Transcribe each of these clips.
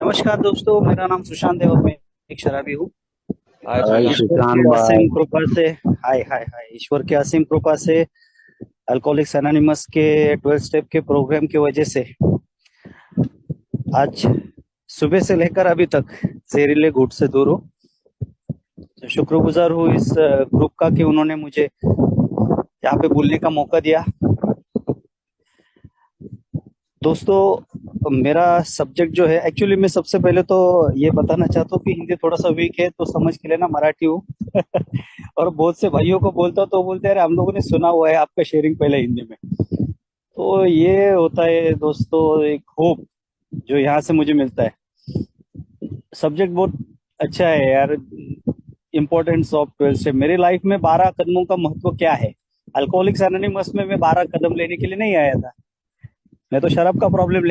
नमस्कार दोस्तों, मेरा नाम सुशांत है और मैं एक शराबी हूँ। हाय हाय सुशांत। ईश्वर सुशांत की भाई। असीम कृपा से हाय हाय हाय ईश्वर की असीम कृपा से अल्कोहलिक्स एनोनिमस के 12 स्टेप के प्रोग्राम की वजह से आज सुबह से लेकर अभी तक जहरीले घूंट से दूर हूँ। तो शुक्रगुजार हूँ इस ग्रुप का कि उन्होंने मुझे यहाँ पे बोलने का मौका दिया। दोस्तों, मेरा सब्जेक्ट जो है, एक्चुअली मैं सबसे पहले तो ये बताना चाहता हूँ कि हिंदी थोड़ा सा वीक है तो समझ के लेना, मराठी हूँ। और बहुत से भाइयों को बोलता हूँ तो बोलते हैं, अरे हम लोगों ने सुना हुआ है आपका शेयरिंग पहले हिंदी में। तो ये होता है दोस्तों, एक होप जो यहाँ से मुझे मिलता है। सब्जेक्ट बहुत अच्छा है यार। इम्पोर्टेंस ऑफ 12 स्टेप मेरी लाइफ में 12 कदमों का महत्व क्या है। अल्कोहलिक्स एनोनिमस में मैं 12 कदम लेने के लिए नहीं आया था। मैं तो शराब का प्रॉब्लम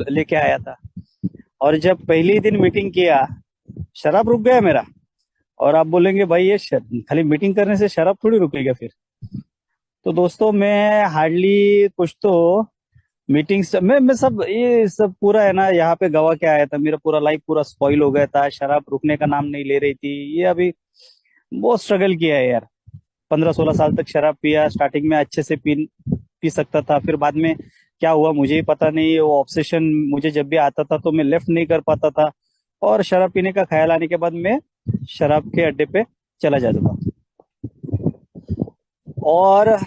लेके आया था। और जब पहली दिन मीटिंग किया, शराब रुक गया मेरा। और आप बोलेंगे भाई ये खाली मीटिंग करने से शराब थोड़ी रुकेगा फिर। तो दोस्तों, मैं हार्डली कुछ तो मीटिंग्स मैं सब ये सब पूरा है ना, यहाँ पे गवा के आया था। मेरा पूरा लाइफ पूरा स्पॉइल हो गया था, शराब रुकने का नाम नहीं ले रही थी। ये अभी बहुत स्ट्रगल किया है यार। 15-16 साल तक शराब पिया। स्टार्टिंग में अच्छे से पी पी सकता था, फिर बाद में क्या हुआ मुझे ही पता नहीं। वो ऑब्सेशन मुझे जब भी आता था तो मैं लेफ्ट नहीं कर पाता था। और शराब पीने का ख्याल आने के बाद मैं शराब के अड्डे पे चला जाता था। और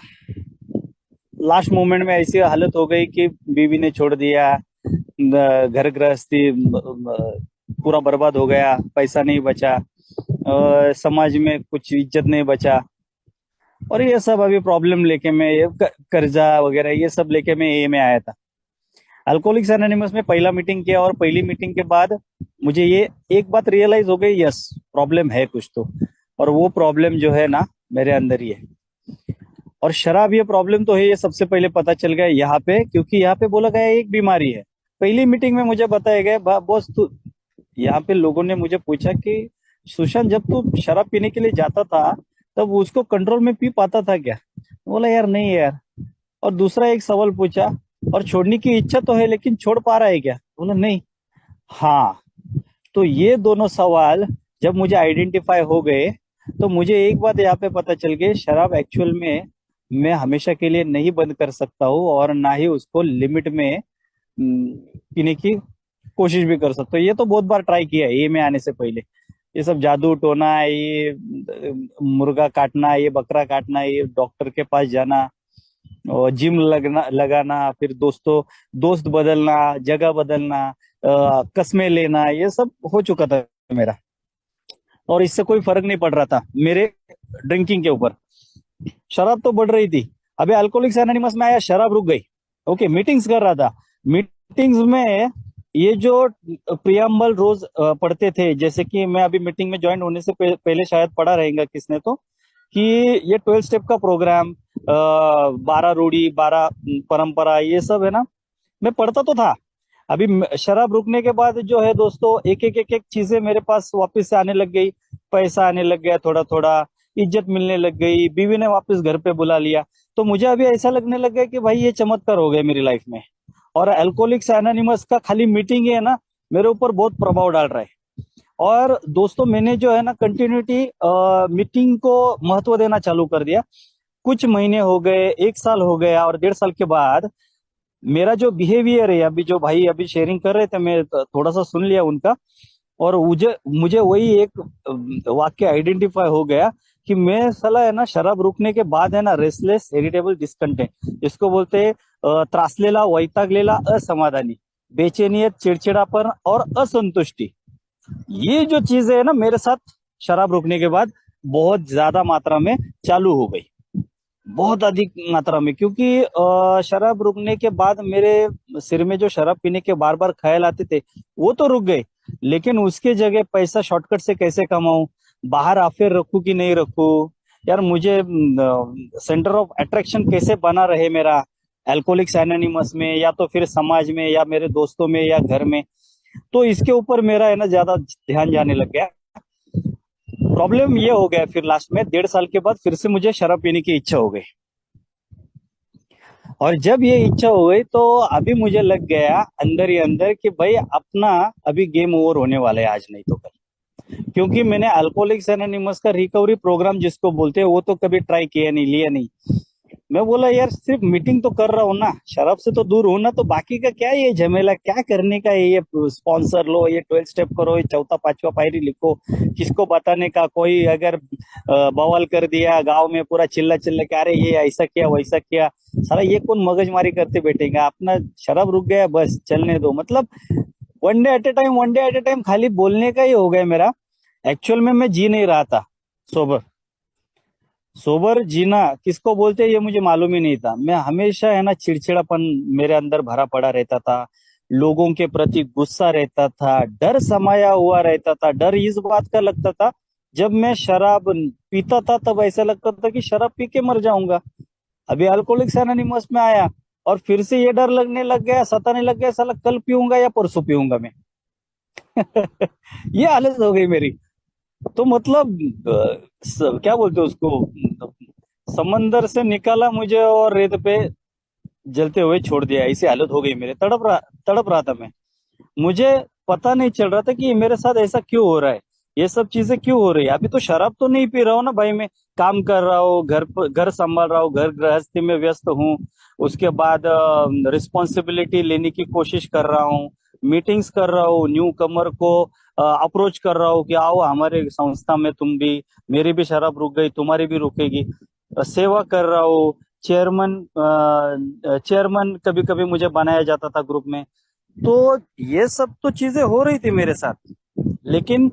लास्ट मोमेंट में ऐसी हालत हो गई कि बीवी ने छोड़ दिया, घर गृहस्थी पूरा बर्बाद हो गया, पैसा नहीं बचा, समाज में कुछ इज्जत नहीं बचा। और ये सब अभी प्रॉब्लम लेके मैं कर्जा वगैरह ये सब लेके मैं ए में आया था। अल्कोहलिक्स एनोनिमस में पहला मीटिंग किया और पहली मीटिंग के बाद मुझे ये एक बात रियलाइज हो गई, यस प्रॉब्लम है कुछ तो। और वो प्रॉब्लम जो है ना, मेरे अंदर ही है। और शराब ये प्रॉब्लम तो है, ये सबसे पहले पता चल गया यहाँ पे, क्योंकि यहाँ पे बोला गया एक बीमारी है। पहली मीटिंग में मुझे बताया गया, बॉस तू, यहाँ पे लोगों ने मुझे पूछा कि सुशांत जब तू शराब पीने के लिए जाता था तब उसको कंट्रोल में पी पाता था क्या? बोला यार नहीं यार। और दूसरा एक सवाल पूछा, और छोड़ने की इच्छा तो है लेकिन छोड़ पा रहा है क्या? बोला नहीं। हाँ। तो ये दोनों सवाल जब मुझे आइडेंटिफाई हो गए तो मुझे एक बात यहाँ पे पता चल गई, शराब एक्चुअल में मैं हमेशा के लिए नहीं बंद कर सकता हूँ और ना ही उसको लिमिट में पीने की कोशिश भी कर सकता हूँ। ये तो बहुत बार ट्राई किया है ये में आने से पहले। ये सब जादू टोना, ये मुर्गा काटना, ये बकरा काटना, ये डॉक्टर के पास जाना और जिम लगना लगाना, फिर दोस्त बदलना, जगह बदलना, कस्में लेना, ये सब हो चुका था मेरा। और इससे कोई फर्क नहीं पड़ रहा था मेरे ड्रिंकिंग के ऊपर। शराब तो बढ़ रही थी। अभी अल्कोहलिक्स एनोनिमस में आया, शराब रुक गई। ओके, मीटिंग्स कर रहा था। मीटिंग्स में ये जो प्रियम्बल रोज पढ़ते थे, जैसे कि मैं अभी मीटिंग में ज्वाइन होने से पहले शायद पढ़ा रहेगा किसने तो, कि ये 12 स्टेप का प्रोग्राम, 12 रूढ़ी, 12 परंपरा, ये सब है ना, मैं पढ़ता तो था। अभी शराब रुकने के बाद जो है दोस्तों, एक एक चीजें मेरे पास वापस से आने लग गई। पैसा आने लग गया थोड़ा थोड़ा, इज्जत मिलने लग गई, बीवी ने वापस घर पे बुला लिया। तो मुझे अभी ऐसा लगने लग गया कि भाई ये चमत्कार हो गए मेरी लाइफ में। और अल्कोहलिक्स एनोनिमस का खाली मीटिंग ही है ना, मेरे ऊपर बहुत प्रभाव डाल रहा है। और दोस्तों, मैंने जो है ना कंटिन्यूटी मीटिंग को महत्व देना चालू कर दिया। कुछ महीने हो गए, 1 साल हो गया, और 1.5 साल के बाद मेरा जो बिहेवियर है, अभी जो भाई अभी शेयरिंग कर रहे थे, मैं थोड़ा सा सुन लिया उनका। और मुझे मुझे वही एक वाक्य आइडेंटिफाई हो गया कि मैं साला है ना, शराब रुकने के बाद है ना, रेस्टलेस इरिटेबल डिस्कंटेंट, इसको बोलते हैं त्रासलेला, वैतागलेला, असमाधानी, बेचैनियत, चिड़चिड़ापन और असंतुष्टि। ये जो चीजें है ना, मेरे साथ शराब रुकने के बाद बहुत ज्यादा मात्रा में चालू हो गई। बहुत अधिक मात्रा में, क्योंकि शराब रुकने के बाद मेरे सिर में जो शराब पीने के बार बार ख्याल आते थे वो तो रुक गए। लेकिन उसके जगह पैसा शॉर्टकट से कैसे कमाऊं, बाहर अफेयर रखूं कि नहीं रखूं, यार मुझे सेंटर ऑफ अट्रैक्शन कैसे बना रहे मेरा एल्कोहलिक्स एनोनिमस में, या तो फिर समाज में, या मेरे दोस्तों में, या घर में। तो इसके ऊपर मेरा है ना ज्यादा ध्यान जाने लग गया। प्रॉब्लम ये हो गया, फिर लास्ट में 1.5 साल के बाद फिर से मुझे शराब पीने की इच्छा हो गई। और जब ये इच्छा हो गई तो अभी मुझे लग गया अंदर ही अंदर कि भाई अपना अभी गेम ओवर होने वाला है आज नहीं तो कल। क्योंकि मैंने अल्कोहलिक्स एनोनिमस का रिकवरी प्रोग्राम जिसको बोलते हैं वो तो कभी ट्राई किया नहीं, लिया नहीं। मैं बोला यार सिर्फ मीटिंग तो कर रहा हूँ ना, शराब से तो दूर हूं ना, तो बाकी का क्या ये झमेला क्या करने का है, ये स्पॉन्सर लो, ये 12 स्टेप करो, ये चौथा पांचवा पायरी लिखो, किसको बताने का। कोई अगर बवाल कर दिया गांव में पूरा चिल्ला चिल्ला के अरे ये ऐसा किया वैसा किया, सारा ये कौन मगजमारी करते बैठेगा, अपना शराब रुक गया बस चलने दो। मतलब one day at A time, one day at A time, खाली बोलने का ही हो गया मेरा। एक्चुअल में मैं जी नहीं रहा था सोबर। सोबर जीना किसको बोलते हैं ये मुझे मालूम ही नहीं था। मैं हमेशा है ना चिड़चिड़ापन मेरे अंदर भरा पड़ा रहता था, लोगों के प्रति गुस्सा रहता था, डर समाया हुआ रहता था। डर इस बात का लगता था जब मैं शराब पीता था तब ऐसा लगता था कि शराब पी के मर जाऊंगा। अभी अल्कोहलिक्स एनोनिमस में आया और फिर से ये डर लगने लग गया, सताने लग गया, साला कल पीऊंगा या परसों पीऊंगा मैं। ये हालत हो गई मेरी। तो मतलब क्या बोलते हैं उसको, समंदर से निकाला मुझे और रेत पे जलते हुए छोड़ दिया, ऐसी हालत हो गई मेरे। तड़प रहा था मैं। मुझे पता नहीं चल रहा था कि ये मेरे साथ ऐसा क्यों हो रहा है, ये सब चीजें क्यों हो रही है। अभी तो शराब तो नहीं पी रहा हूँ ना भाई, मैं काम कर रहा हूँ, घर संभाल रहा हूँ, घर गृहस्थी में व्यस्त हूँ। उसके बाद रिस्पॉन्सिबिलिटी लेने की कोशिश कर रहा हूँ, मीटिंग्स कर रहा हूँ, न्यू कमर को अप्रोच कर रहा हूँ कि आओ हमारे संस्था में तुम भी, मेरी भी शराब रुक गई तुम्हारी भी रुकेगी। सेवा कर रहा हूँ, चेयरमैन कभी कभी मुझे बनाया जाता था ग्रुप में। तो ये सब तो चीजें हो रही थी मेरे साथ, लेकिन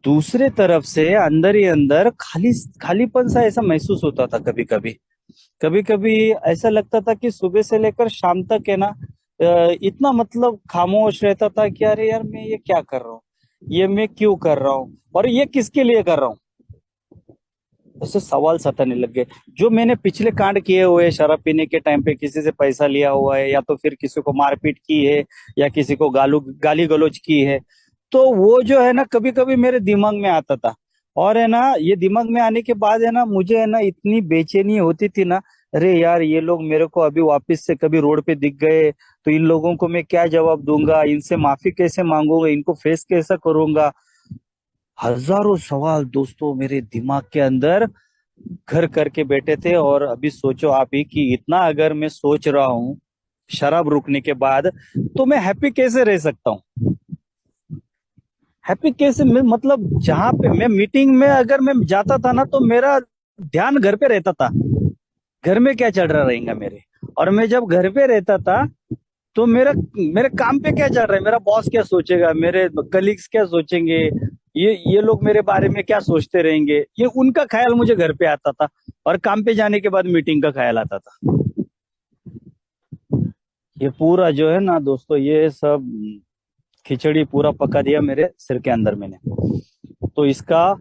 दूसरे तरफ से अंदर ही अंदर खालीपन सा ऐसा महसूस होता था। कभी कभी, कभी कभी ऐसा लगता था कि सुबह से लेकर शाम तक है ना इतना मतलब खामोश रहता था कि अरे यार मैं ये क्या कर रहा हूँ, ये मैं क्यों कर रहा हूँ, और ये किसके लिए कर रहा हूँ। ऐसे सवाल सताने लग गए। जो मैंने पिछले कांड किए हुए, शराब पीने के टाइम पे किसी से पैसा लिया हुआ है, या तो फिर किसी को मारपीट की है, या किसी को गाली गलौज की है, तो वो जो है ना कभी कभी मेरे दिमाग में आता था। और है ना ये दिमाग में आने के बाद है ना मुझे है ना इतनी बेचैनी होती थी ना, अरे यार ये लोग मेरे को अभी वापस से कभी रोड पे दिख गए तो इन लोगों को मैं क्या जवाब दूंगा, इनसे माफी कैसे मांगूंगा, इनको फेस कैसे करूंगा। हजारों सवाल दोस्तों मेरे दिमाग के अंदर घर करके बैठे थे। और अभी सोचो आप ही कि इतना अगर मैं सोच रहा हूँ शराब रुकने के बाद, तो मैं हैप्पी कैसे रह सकता हूँ। हैप्पी कैसे मैं, मतलब जहां पे मैं मीटिंग में अगर मैं जाता था ना तो मेरा ध्यान घर पे रहता था, घर में क्या चल रहा रहेगा मेरे। और मैं जब घर पे रहता था तो मेरा मेरे काम पे क्या चल रहा है, मेरा बॉस क्या सोचेगा, मेरे कलीग्स क्या सोचेंगे, ये लोग मेरे बारे में क्या सोचते रहेंगे, ये उनका ख्याल मुझे घर पे आता था। और काम पे जाने के बाद मीटिंग का ख्याल आता था। ये पूरा जो है ना दोस्तों, ये सब खिचड़ी पूरा पका दिया मेरे सिर के अंदर मैंने। तो इसका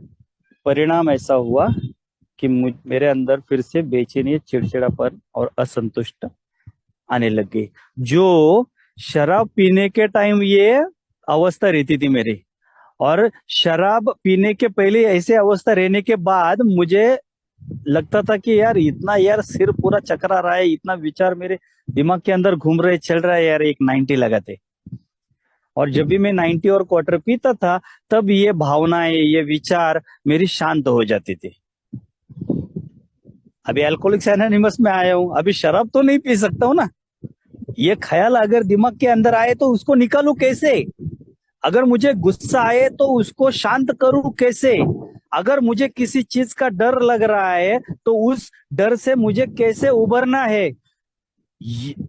परिणाम ऐसा हुआ कि मेरे अंदर फिर से बेचैनी, चिड़चिड़ापन और असंतुष्ट आने लग गई। जो शराब पीने के टाइम ये अवस्था रहती थी मेरी, और शराब पीने के पहले ऐसे अवस्था रहने के बाद मुझे लगता था कि यार इतना, यार सिर पूरा चकरा रहा है, इतना विचार मेरे दिमाग के अंदर घूम रहे चल रहा है, यार एक 90 लगाते। और जब भी मैं 90 और क्वार्टर पीता था तब ये भावनाएं, ये विचार मेरी शांत हो जाती थी। अभी अल्कोहलिक्स एनोनिमस में आया हूं, अभी शराब तो नहीं पी सकता हूं ना। ये ख्याल अगर दिमाग के अंदर आए तो उसको निकालू कैसे, अगर मुझे गुस्सा आए तो उसको शांत करूं कैसे, अगर मुझे किसी चीज का डर लग रहा है तो उस डर से मुझे कैसे उबरना है।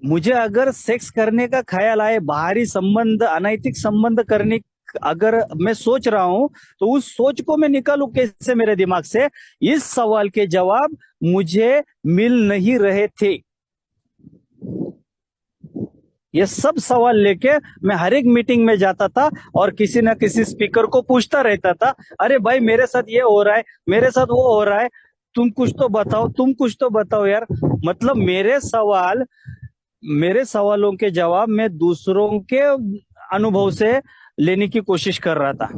मुझे अगर सेक्स करने का ख्याल आए, बाहरी संबंध, अनैतिक संबंध करने अगर मैं सोच रहा हूं, तो उस सोच को मैं निकालूं कैसे मेरे दिमाग से। इस सवाल के जवाब मुझे मिल नहीं रहे थे। ये सब सवाल लेके मैं हर एक मीटिंग में जाता था और किसी ना किसी स्पीकर को पूछता रहता था, अरे भाई मेरे साथ ये हो रहा है, मेरे साथ वो हो रहा है, तुम कुछ तो बताओ, तुम कुछ तो बताओ यार। मतलब मेरे सवालों के जवाब मैं दूसरों के अनुभव से लेने की कोशिश कर रहा था।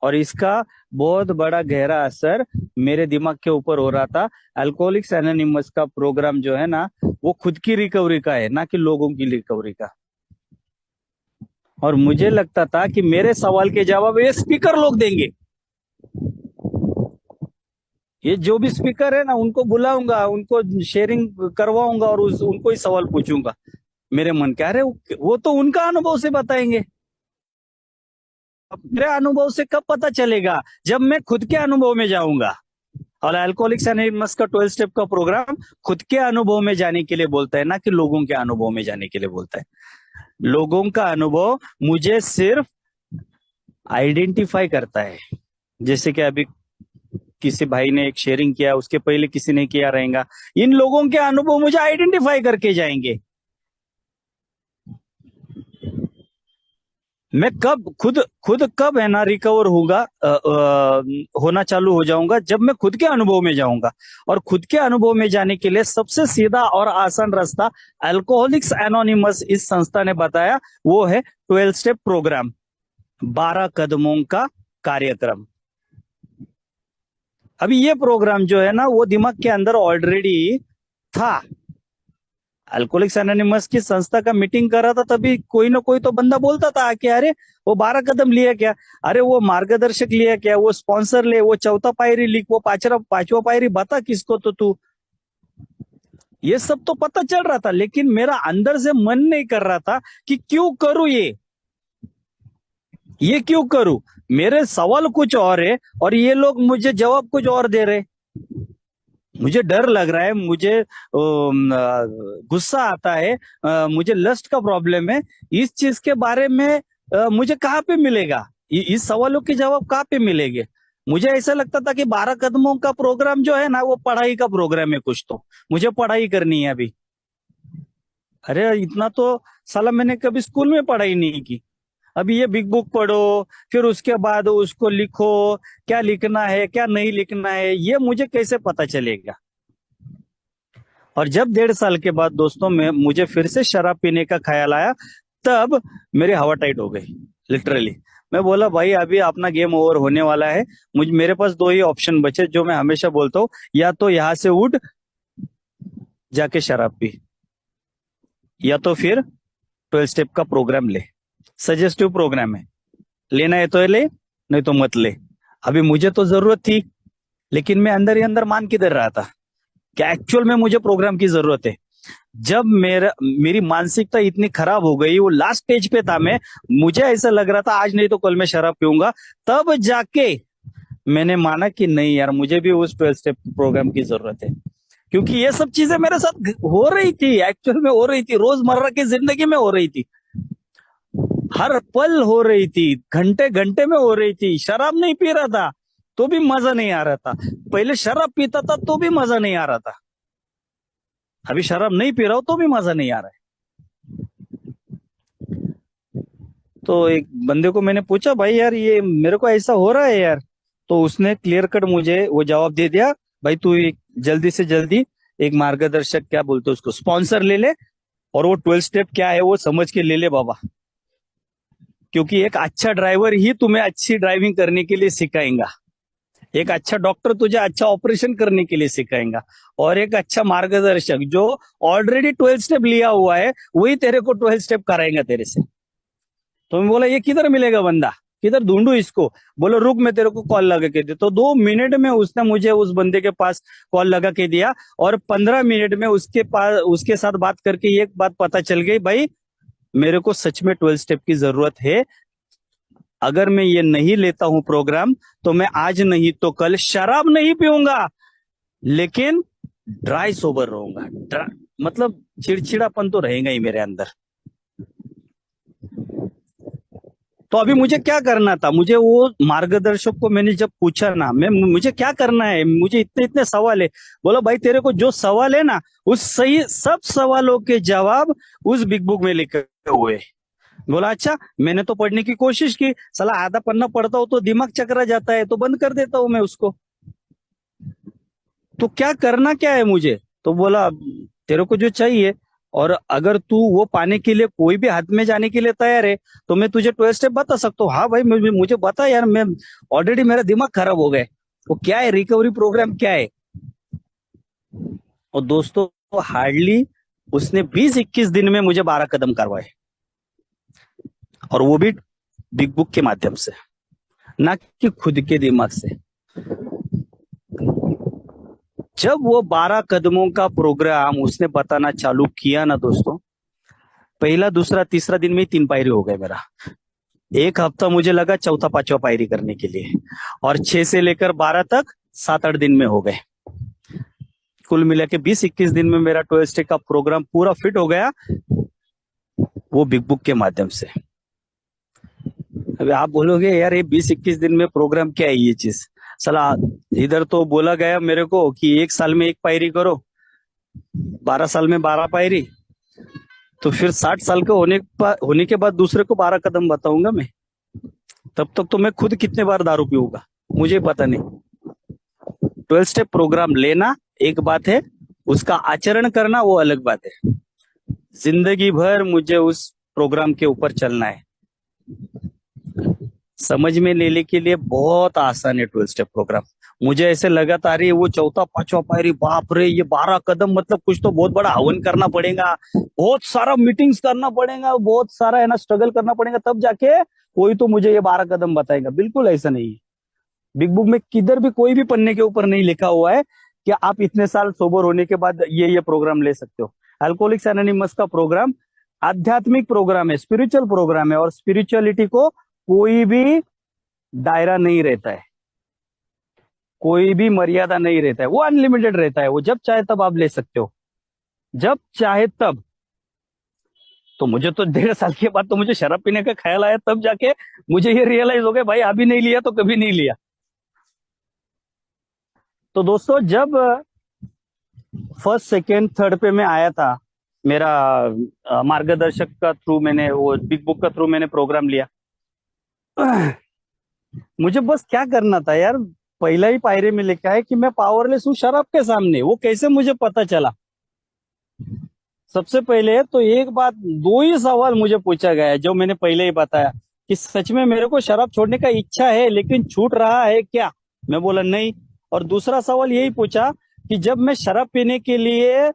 और इसका बहुत बड़ा गहरा असर मेरे दिमाग के ऊपर हो रहा था। अल्कोहलिक्स एनोनिमस का प्रोग्राम जो है ना, वो खुद की रिकवरी का है, ना कि लोगों की रिकवरी का। और मुझे लगता था कि मेरे सवाल के जवाब ये स्पीकर लोग देंगे। ये जो भी स्पीकर है ना, उनको बुलाऊंगा, उनको शेयरिंग करवाऊंगा और उनको ही सवाल पूछूंगा। मेरे मन क्या रहे, वो तो उनका अनुभव से बताएंगे। अब मेरे अनुभव से कब पता चलेगा? जब मैं खुद के अनुभव में जाऊंगा। और अल्कोहलिक्स एनोनिमस का 12 स्टेप का प्रोग्राम खुद के अनुभव में जाने के लिए बोलता है, ना कि लोगों के अनुभव में जाने के लिए बोलता है। लोगों का अनुभव मुझे सिर्फ आइडेंटिफाई करता है। जैसे कि अभी किसी भाई ने एक शेयरिंग किया, उसके पहले किसी ने किया रहेगा, इन लोगों के अनुभव मुझे आइडेंटिफाई करके जाएंगे। मैं कब खुद खुद कब है ना रिकवर होना चालू हो जाऊंगा? जब मैं खुद के अनुभव में जाऊंगा। और खुद के अनुभव में जाने के लिए सबसे सीधा और आसान रास्ता अल्कोहलिक्स एनोनिमस इस संस्था ने बताया, वो है 12 स्टेप प्रोग्राम, 12 कदमों का कार्यक्रम। अभी ये प्रोग्राम जो है ना, वो दिमाग के अंदर ऑलरेडी था। अल्कोहलिक्स एनोनिमस की संस्था का मीटिंग कर रहा था, तभी कोई ना कोई तो बंदा बोलता था कि अरे वो 12 कदम लिया क्या, अरे वो मार्गदर्शक लिया क्या, वो स्पॉन्सर ले, वो चौथा पायरी लिख, वो पांचवा पायरी बता किसको तो तू। ये सब तो पता चल रहा था, लेकिन मेरा अंदर से मन नहीं कर रहा था कि क्यों करूं ये क्यों करूं। मेरे सवाल कुछ और है और ये लोग मुझे जवाब कुछ और दे रहे। मुझे डर लग रहा है, मुझे गुस्सा आता है, मुझे लस्ट का प्रॉब्लम है। इस चीज के बारे में मुझे कहाँ पे मिलेगा? इस सवालों के जवाब कहाँ पे मिलेंगे? मुझे ऐसा लगता था कि 12 कदमों का प्रोग्राम जो है ना, वो पढ़ाई का प्रोग्राम है कुछ, तो मुझे पढ़ाई करनी है अभी। अरे इतना तो साला मैंने कभी स्कूल में पढ़ाई नहीं की। अभी ये बिग बुक पढ़ो, फिर उसके बाद उसको लिखो, क्या लिखना है क्या नहीं लिखना है, ये मुझे कैसे पता चलेगा? और जब 1.5 साल के बाद दोस्तों में मुझे फिर से शराब पीने का ख्याल आया, तब मेरी हवा टाइट हो गई, लिटरली। मैं बोला भाई अभी अपना गेम ओवर होने वाला है। मेरे पास दो ही ऑप्शन बचे, जो मैं हमेशा बोलता हूँ, या तो यहां से उठ जाके शराब पी, या तो फिर 12 स्टेप का प्रोग्राम ले। सजेस्टिव प्रोग्राम है, लेना है तो ले, नहीं तो मत ले। अभी मुझे तो जरूरत थी, लेकिन मैं अंदर ही अंदर मान किधर रहा था कि एक्चुअल में मुझे प्रोग्राम की जरूरत है। जब मेरी मानसिकता इतनी खराब हो गई, वो लास्ट स्टेज पे था मैं, मुझे ऐसा लग रहा था आज नहीं तो कल मैं शराब पीऊंगा, तब जाके मैंने माना कि नहीं यार, मुझे भी उस 12 स्टेप प्रोग्राम की जरूरत है। क्योंकि ये सब चीजें मेरे साथ हो रही थी, एक्चुअल में हो रही थी, रोजमर्रा की जिंदगी में हो रही थी, हर पल हो रही थी, घंटे घंटे में हो रही थी। शराब नहीं पी रहा था तो भी मजा नहीं आ रहा था, पहले शराब पीता था तो भी मजा नहीं आ रहा था, अभी शराब नहीं पी रहा हूं तो भी मजा नहीं आ रहा है। तो एक बंदे को मैंने पूछा, भाई यार ये मेरे को ऐसा हो रहा है यार। तो उसने क्लियर कट मुझे वो जवाब दे दिया, भाई तू एक जल्दी से जल्दी एक मार्गदर्शक, क्या बोलते हैं उसको, स्पॉन्सर ले ले, और वो 12 स्टेप क्या है वो समझ के ले ले बाबा। क्योंकि एक अच्छा ड्राइवर ही तुम्हें अच्छी ड्राइविंग करने के लिए सिखाएगा, एक अच्छा डॉक्टर तुझे अच्छा ऑपरेशन करने के लिए सिखाएगा, और एक अच्छा मार्गदर्शक जो ऑलरेडी 12 स्टेप लिया हुआ है, वही तेरे को 12 स्टेप कराएगा तेरे से। तो मैं बोला ये किधर मिलेगा बंदा, किधर ढूंढू इसको? बोलो रुक मैं तेरे को कॉल लगा के दे। तो 2 मिनट में उसने मुझे उस बंदे के पास कॉल लगा के दिया, और 15 मिनट में उसके साथ बात करके एक बात पता चल गई, भाई मेरे को सच में 12 स्टेप की जरूरत है। अगर मैं ये नहीं लेता हूं प्रोग्राम, तो मैं आज नहीं तो कल शराब नहीं पीऊंगा, लेकिन ड्राई सोबर रहूंगा। मतलब चिड़चिड़ापन तो रहेगा ही मेरे अंदर। तो अभी मुझे क्या करना था? मुझे वो मार्गदर्शक को मैंने जब पूछा ना, मुझे क्या करना है, मुझे इतने इतने सवाल है। बोलो भाई तेरे को जो सवाल है ना, उस सही सब सवालों के जवाब उस बिग बुक में लिखे हुए। बोला अच्छा, मैंने तो पढ़ने की कोशिश की, साला आधा पन्ना पढ़ता हूं तो दिमाग चकरा जाता है, तो बंद कर देता हूं मैं उसको। तो क्या करना क्या है मुझे? तो बोला तेरे को जो चाहिए और अगर तू वो पाने के लिए कोई भी हाथ में जाने के लिए तैयार है तो मैं तुझे 12 स्टेप बता सकता हूँ। हाँ भाई, मुझे बता यार, मैं ऑलरेडी मेरा दिमाग खराब हो गया है। वो क्या है, रिकवरी प्रोग्राम क्या है? और दोस्तों, हार्डली उसने 20-21 दिन में मुझे 12 कदम करवाए, और वो भी बिग बुक के माध्यम से, ना कि खुद के दिमाग से। जब वो 12 कदमों का प्रोग्राम उसने बताना चालू किया ना दोस्तों, पहला दूसरा तीसरा दिन में ही 3 पायरी हो गए मेरा। एक हफ्ता मुझे लगा चौथा पांचवा पायरी करने के लिए, और 6 से लेकर 12 तक 7-8 दिन में हो गए। कुल मिला के 20-21 दिन में मेरा 12 स्टेप का प्रोग्राम पूरा फिट हो गया, वो बिग बुक के माध्यम से। अभी आप बोलोगे यार, ये 20-21 दिन में प्रोग्राम क्या है ये चीज? सला, इधर तो बोला गया मेरे को कि 1 साल में 1 पायरी करो, 12 साल में 12 पायरी, तो फिर 60 साल के होने के बाद दूसरे को 12 कदम बताऊंगा मैं। तब तक तो मैं खुद कितने बार दारू पीऊंगा मुझे पता नहीं। 12 स्टेप प्रोग्राम लेना एक बात है, उसका आचरण करना वो अलग बात है। जिंदगी भर मुझे उस प्रोग्राम के ऊपर चलना है। समझ में लेने के लिए बहुत आसान है 12 स्टेप प्रोग्राम। मुझे ऐसे लगातार ही वो चौथा पांचवा पायरी, बाप रे, ये 12 कदम मतलब कुछ तो बहुत बड़ा हवन करना पड़ेगा, बहुत सारा मीटिंग्स करना पड़ेगा, बहुत सारा है ना स्ट्रगल करना पड़ेगा, तब जाके कोई तो मुझे ये 12 कदम बताएगा। बिल्कुल ऐसा नहीं है। बिग बुक में किधर भी कोई भी पन्ने के ऊपर नहीं लिखा हुआ है कि आप इतने साल सोबर होने के बाद ये प्रोग्राम ले सकते हो। अल्कोहलिक्स एनोनिमस का प्रोग्राम आध्यात्मिक प्रोग्राम है, स्पिरिचुअल प्रोग्राम है, और स्पिरिचुअलिटी को कोई भी दायरा नहीं रहता है, कोई भी मर्यादा नहीं रहता है, वो अनलिमिटेड रहता है। वो जब चाहे तब आप ले सकते हो, जब चाहे तब। तो मुझे तो 1.5 साल के बाद तो मुझे शराब पीने का ख्याल आया, तब जाके मुझे ये रियलाइज हो गया, भाई अभी नहीं लिया तो कभी नहीं लिया। तो दोस्तों, जब फर्स्ट सेकेंड थर्ड पे मैं आया था, मेरा मार्गदर्शक का थ्रू मैंने, वो बिग बुक का थ्रू मैंने प्रोग्राम लिया। मुझे बस क्या करना था यार, पहला ही पायरे में लिखा है कि मैं पावरलेस हूँ शराब के सामने। वो कैसे मुझे पता चला? सबसे पहले तो एक बात, 2 ही सवाल मुझे पूछा गया है जो मैंने पहले ही बताया, कि सच में मेरे को शराब छोड़ने का इच्छा है लेकिन छूट रहा है क्या? मैं बोला नहीं। और दूसरा सवाल यही पूछा कि जब मैं शराब पीने के लिए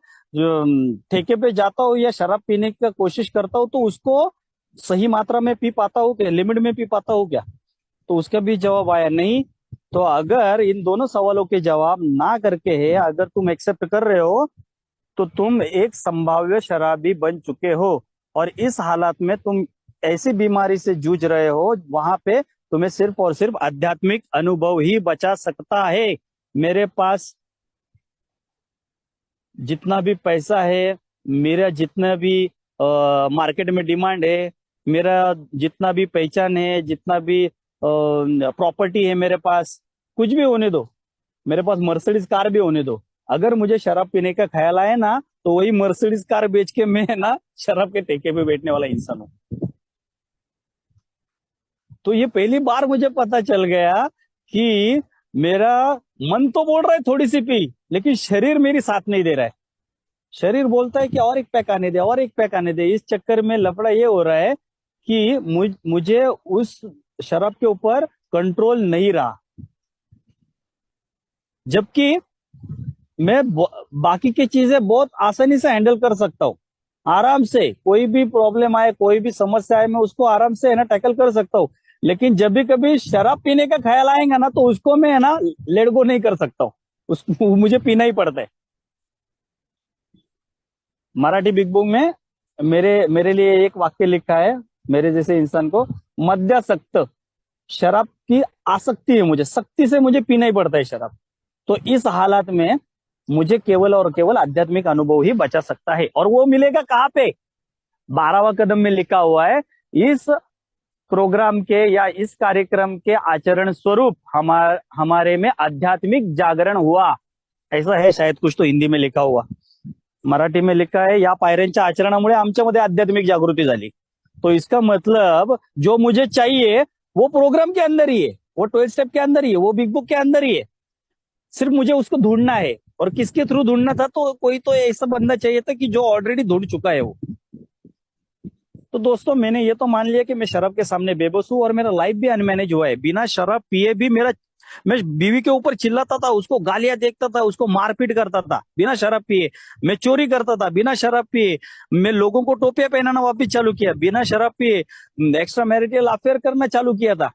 ठेके पे जाता हूँ या शराब पीने की कोशिश करता हूँ, तो उसको सही मात्रा में पी पाता हूँ क्या, लिमिट में पी पाता हूँ क्या? तो उसका भी जवाब आया नहीं। तो अगर इन दोनों सवालों के जवाब ना करके है, अगर तुम एक्सेप्ट कर रहे हो, तो तुम एक संभाव्य शराबी बन चुके हो, और इस हालात में तुम ऐसी बीमारी से जूझ रहे हो, वहां पे तुम्हें सिर्फ और सिर्फ आध्यात्मिक अनुभव ही बचा सकता है। मेरे पास जितना भी पैसा है, मेरा जितना भी मार्केट में डिमांड है, मेरा जितना भी पहचान है, जितना भी प्रॉपर्टी है मेरे पास, कुछ भी होने दो, मेरे पास मर्सिडीज कार भी होने दो, अगर मुझे शराब पीने का ख्याल आए ना, तो वही मर्सिडीज कार बेच के मैं ना शराब के ठेके पे बैठने वाला इंसान हूँ। तो ये पहली बार मुझे पता चल गया कि मेरा मन तो बोल रहा है थोड़ी सी पी, लेकिन शरीर मेरी साथ नहीं दे रहा है। शरीर बोलता है कि और एक पैक आने दे, और एक पैक आने दे। इस चक्कर में लफड़ा ये हो रहा है कि मुझे उस शराब के ऊपर कंट्रोल नहीं रहा, जबकि मैं बाकी की चीजें बहुत आसानी से हैंडल कर सकता हूँ। आराम से कोई भी प्रॉब्लम आए, कोई भी समस्या आए, मैं उसको आराम से है ना टैकल कर सकता हूँ। लेकिन जब भी कभी शराब पीने का ख्याल आएगा ना, तो उसको मैं है ना लेट गो नहीं कर सकता हूँ, उसको मुझे पीना ही पड़ता है। मराठी बिग बुक में मेरे मेरे लिए एक वाक्य लिखा है, मेरे जैसे इंसान को मद्यासक्त, शराब की आसक्ति है मुझे, सख्ती से मुझे पीना ही पड़ता है शराब। तो इस हालात में मुझे केवल और केवल आध्यात्मिक अनुभव ही बचा सकता है, और वो मिलेगा कहाँ पे? 12वां कदम में लिखा हुआ है, इस प्रोग्राम के या इस कार्यक्रम के आचरण स्वरूप हमारे में आध्यात्मिक जागरण हुआ। ऐसा है शायद, कुछ तो हिंदी में लिखा हुआ, मराठी में लिखा है, या पायऱ्यांच्या आचरणामुळे आमच्यामध्ये आध्यात्मिक जागृती झाली। तो इसका मतलब जो मुझे चाहिए वो प्रोग्राम के अंदर ही है, वो 12 स्टेप के अंदर ही है, वो बिग बुक के अंदर ही है। सिर्फ मुझे उसको ढूंढना है। और किसके थ्रू ढूंढना था, तो कोई तो ऐसा बंदा चाहिए था कि जो ऑलरेडी ढूंढ चुका है वो। तो दोस्तों मैंने ये तो मान लिया कि मैं शराब के सामने बेबस हूं और मेरा लाइफ भी अनमैनेज हुआ है। बिना शराब पिए भी मेरा, मैं बीवी के ऊपर चिल्लाता था, उसको गालियां देखता था, उसको मारपीट करता था बिना शराब पिए। मैं चोरी करता था बिना शराब पिए। मैं लोगों को टोपियां पहनाना वापिस चालू किया बिना शराब पिए। एक्स्ट्रा मैरिटल अफेयर करना चालू किया था।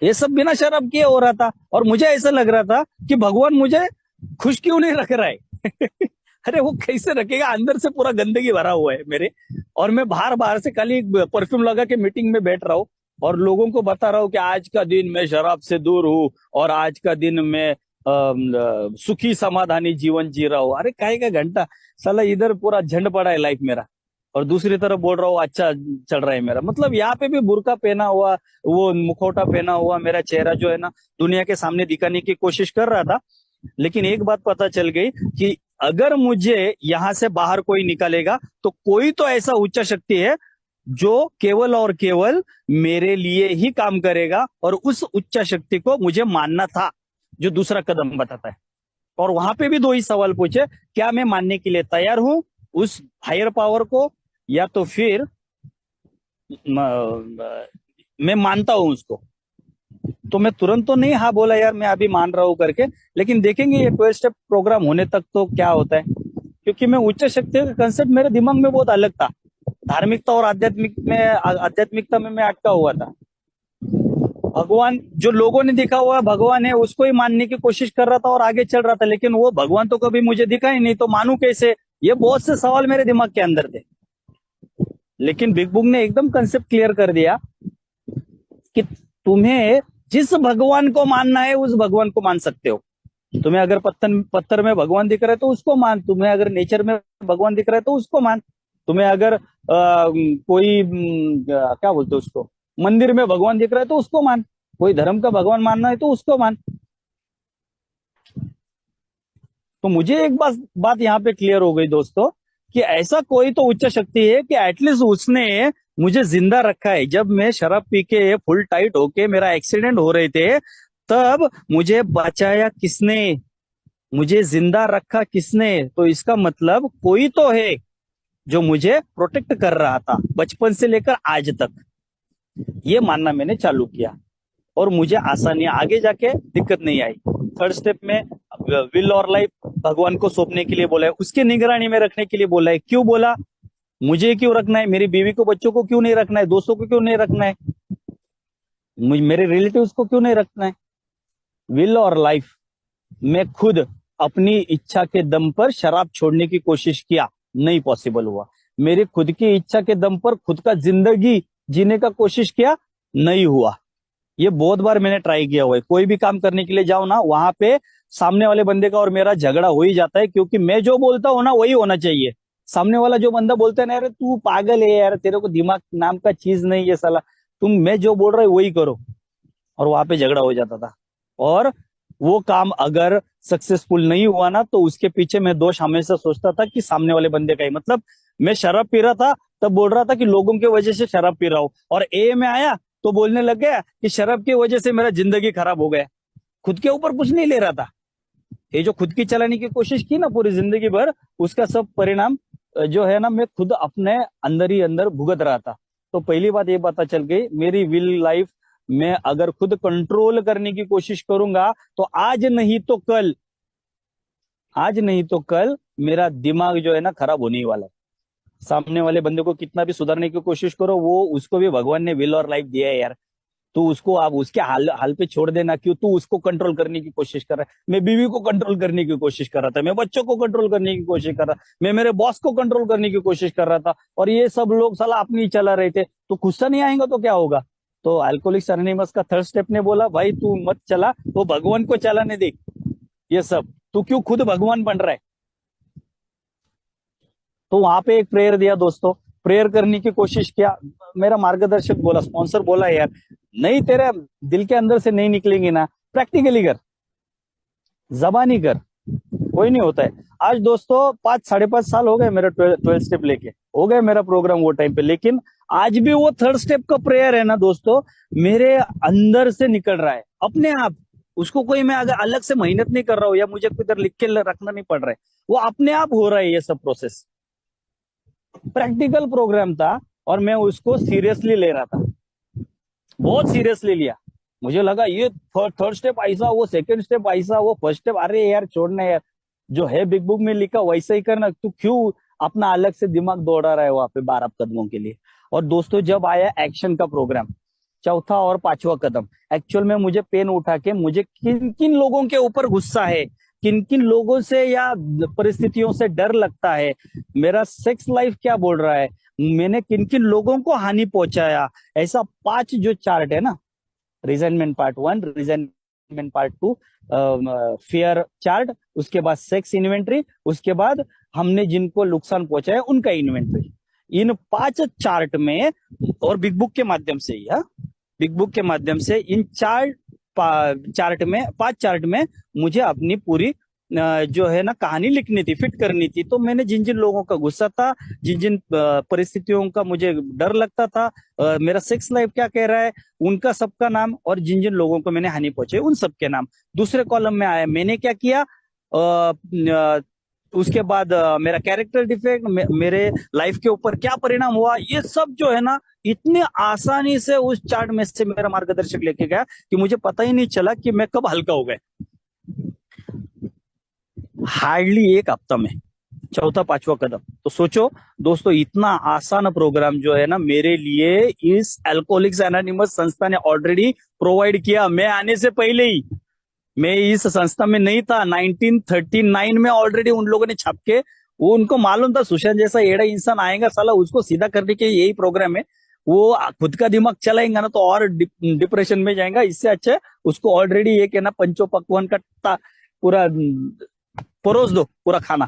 ये सब बिना शराब किए हो रहा था। और मुझे ऐसा लग रहा था कि भगवान मुझे खुश क्यों नहीं रख रहा है। अरे वो कैसे रखेगा, अंदर से पूरा गंदगी भरा हुआ है मेरे। और मैं बाहर बाहर से खाली परफ्यूम लगा के मीटिंग में बैठ रहा हूँ और लोगों को बता रहा हूँ कि आज का दिन मैं शराब से दूर हूँ और आज का दिन मैं सुखी समाधानी जीवन जी रहा हूँ। अरे काहे का घंटा, साला इधर पूरा झंड पड़ा है लाइफ मेरा, और दूसरी तरफ बोल रहा हूँ अच्छा चल रहा है मेरा। मतलब यहाँ पे भी बुर्का पहना हुआ, वो मुखौटा पहना हुआ मेरा चेहरा जो है ना, दुनिया के सामने दिखाने की कोशिश कर रहा था। लेकिन एक बात पता चल गई कि अगर मुझे यहां से बाहर कोई निकालेगा तो कोई तो ऐसा उच्च शक्ति है जो केवल और केवल मेरे लिए ही काम करेगा, और उस उच्च शक्ति को मुझे मानना था, जो दूसरा कदम बताता है। और वहां पे भी दो ही सवाल पूछे, क्या मैं मानने के लिए तैयार हूं उस हायर पावर को, या तो फिर मैं मानता हूं उसको। तो मैं तुरंत तो नहीं हाँ बोला यार मैं अभी मान रहा हूँ करके, लेकिन देखेंगे ये 12 स्टेप प्रोग्राम होने तक तो क्या होता है। क्योंकि मैं उच्च शक्ति का कंसेप्ट मेरे दिमाग में बहुत अलग था। धार्मिकता और आध्यात्मिकता में मैं अटका हुआ था। भगवान जो लोगों ने दिखा हुआ भगवान है उसको ही मानने की कोशिश कर रहा था और आगे चल रहा था, लेकिन वो भगवान तो कभी मुझे दिखा ही नहीं, तो मानू कैसे। ये बहुत से सवाल मेरे दिमाग के अंदर थे। लेकिन बिग बुक ने एकदम कंसेप्ट क्लियर कर दिया कि तुम्हें जिस भगवान को मानना है उस भगवान को मान सकते हो। तुम्हें अगर पत्थर पत्थर में भगवान दिख रहा है तो उसको मान, तुम्हें अगर नेचर में भगवान दिख रहा है तो उसको मान, तुम्हें अगर कोई क्या बोलते हैं उसको, मंदिर में भगवान दिख रहा है तो उसको मान, कोई धर्म का भगवान मानना है तो उसको मान। तो मुझे एक बात यहाँ पे क्लियर हो गई दोस्तों, कि ऐसा कोई तो उच्च शक्ति है कि एटलीस्ट उसने मुझे जिंदा रखा है। जब मैं शराब पी के फुल टाइट होके मेरा एक्सीडेंट हो रहे थे, तब मुझे बचाया किसने, मुझे जिंदा रखा किसने। तो इसका मतलब कोई तो है जो मुझे प्रोटेक्ट कर रहा था बचपन से लेकर आज तक। ये मानना मैंने चालू किया और मुझे आसानी आगे जाके दिक्कत नहीं आई। थर्ड स्टेप में विल और लाइफ भगवान को सौंपने के लिए बोला है, उसके निगरानी में रखने के लिए बोला है। क्यों बोला, मुझे क्यों रखना है, मेरी बीवी को बच्चों को क्यों नहीं रखना है, दोस्तों को क्यों नहीं रखना है, मेरे रिलेटिव्स को क्यों नहीं रखना है। विल और लाइफ, मैं खुद अपनी इच्छा के दम पर शराब छोड़ने की कोशिश किया, नहीं पॉसिबल हुआ। मेरी खुद की इच्छा के दम पर खुद का जिंदगी जीने का कोशिश किया, नहीं हुआ। ये बहुत बार मैंने ट्राई किया हुआ है। कोई भी काम करने के लिए जाओ ना, वहां पे सामने वाले बंदे का और मेरा झगड़ा हो ही जाता है, क्योंकि मैं जो बोलता हूँ ना वही होना चाहिए। सामने वाला जो बंदा बोलता है ना, अरे तू पागल है यार, तेरे को दिमाग नाम का चीज नहीं है साला, तुम मैं जो बोल रहा हूँ वही करो। और वहां पे झगड़ा हो जाता था। और वो काम अगर सक्सेसफुल नहीं हुआ ना, तो उसके पीछे मैं दोष हमेशा सोचता था कि सामने वाले बंदे का ही। मतलब मैं शराब पी रहा था तब बोल रहा था कि लोगों की वजह से शराब पी रहा हूं, और ए में आया तो बोलने लग गया कि शराब की वजह से मेरा जिंदगी खराब हो गया। खुद के ऊपर कुछ नहीं ले रहा था। ये जो खुद की चलाने की कोशिश की ना पूरी जिंदगी भर, उसका सब परिणाम जो है ना, मैं खुद अपने अंदर ही अंदर भुगत रहा था। तो पहली बात ये पता चल गई, मेरी विल लाइफ मैं अगर खुद कंट्रोल करने की कोशिश करूंगा तो आज नहीं तो कल, आज नहीं तो कल मेरा दिमाग जो है ना खराब होने ही वाला है। सामने वाले बंदे को कितना भी सुधारने की कोशिश करो, वो उसको भी भगवान ने विल और लाइफ दिया है यार। तू उसको आप उसके हाल हाल पे छोड़ देना, क्यों तू उसको कंट्रोल करने की कोशिश कर रहा है। मैं बीवी को कंट्रोल करने की कोशिश कर रहा था, मैं बच्चों को कंट्रोल करने की कोशिश कर रहा, मैं मेरे बॉस को कंट्रोल करने की कोशिश कर रहा था, और ये सब लोग साला अपनी चला रहे थे। तो गुस्सा नहीं आएगा तो क्या होगा। तो अल्कोहलिक्स एनोनिमस का थर्ड स्टेप ने बोला, भाई तू मत चला, वो भगवान को चलाने दे। ये सब तू क्यों खुद भगवान बन रहा है। तो वहां पे एक प्रेयर दिया दोस्तों, प्रेयर करने की कोशिश किया। मेरा मार्गदर्शक बोला, स्पॉन्सर बोला, यार नहीं तेरे दिल के अंदर से नहीं निकलेंगे ना, प्रैक्टिकली कर, जबानी कर, कोई नहीं होता है। आज दोस्तों 5 साढ़े 5 साल हो गए मेरा 12 स्टेप लेके, हो गए मेरा प्रोग्राम वो टाइम पे, लेकिन आज भी वो थर्ड स्टेप का प्रेयर है ना दोस्तों, मेरे अंदर से निकल रहा है अपने आप। उसको कोई मैं अगर अलग से मेहनत नहीं कर रहा हूँ या मुझे इधर लिख के रखना नहीं पड़ रहा है, वो अपने आप हो रहा है ये सब प्रोसेस। प्रैक्टिकल प्रोग्राम था और मैं उसको सीरियसली ले रहा था, बहुत सीरियसली लिया। मुझे लगा ये थर्ड स्टेप ऐसा, वो सेकंड स्टेप ऐसा, वो फर्स्ट स्टेप, अरे यार छोड़ना यार, जो है बिग बुक में लिखा वैसा ही करना, तू क्यों अपना अलग से दिमाग दौड़ा रहा है वहां पे 12 कदमों के लिए। और दोस्तों जब आया एक्शन का प्रोग्राम, चौथा और पांचवा कदम, एक्चुअल में मुझे पेन उठा के मुझे किन किन लोगों के ऊपर गुस्सा है, किन किन लोगों से या परिस्थितियों से डर लगता है, मेरा सेक्स लाइफ क्या बोल रहा है, मैंने किन किन लोगों को हानि पहुंचाया, ऐसा 5 जो चार्ट है ना, रिजाइनमेंट पार्ट 1, रिजाइनमेंट पार्ट 2, फियर चार्ट, उसके बाद सेक्स इन्वेंट्री, उसके बाद हमने जिनको नुकसान पहुंचाया उनका इन्वेंट्री, इन 5 चार्ट में, और बिग बुक के माध्यम से ही, बिग बुक के माध्यम से इन चार्ट में, 5 चार्ट में मुझे अपनी पूरी जो है ना कहानी लिखनी थी, फिट करनी थी। तो मैंने जिन जिन लोगों का गुस्सा था, जिन जिन परिस्थितियों का मुझे डर लगता था, मेरा सेक्स लाइफ क्या कह रहा है, उनका सबका नाम, और जिन जिन लोगों को मैंने हानि पहुंचाई उन सबके नाम दूसरे कॉलम में आया। मैंने क्या किया, उसके बाद मेरा कैरेक्टर डिफेक्ट, मेरे लाइफ के ऊपर क्या परिणाम हुआ, ये सब जो है ना इतने आसानी से उस चार्ट में से मेरा मार्गदर्शक लेके गया कि मुझे पता ही नहीं चला कि मैं कब हल्का हो गया। हार्डली 1 हफ्ता में चौथा पांचवा कदम। तो सोचो दोस्तों, इतना आसान प्रोग्राम जो है ना मेरे लिए इस अल्कोहलिक्स एनोनिमस संस्था ने ऑलरेडी प्रोवाइड किया। मैं आने से पहले ही, मैं इस संस्था में नहीं था, 1939 में ऑलरेडी उन लोगों ने छाप के, वो उनको मालूम था सुशांत जैसा एड़ा इंसान आएगा साला, उसको सीधा करने के यही प्रोग्राम है, वो खुद का दिमाग चलाएंगा ना तो और डिप्रेशन में जाएगा, इससे अच्छा उसको ऑलरेडी एक है ना पंचो पकवान का पूरा परोस दो पूरा खाना।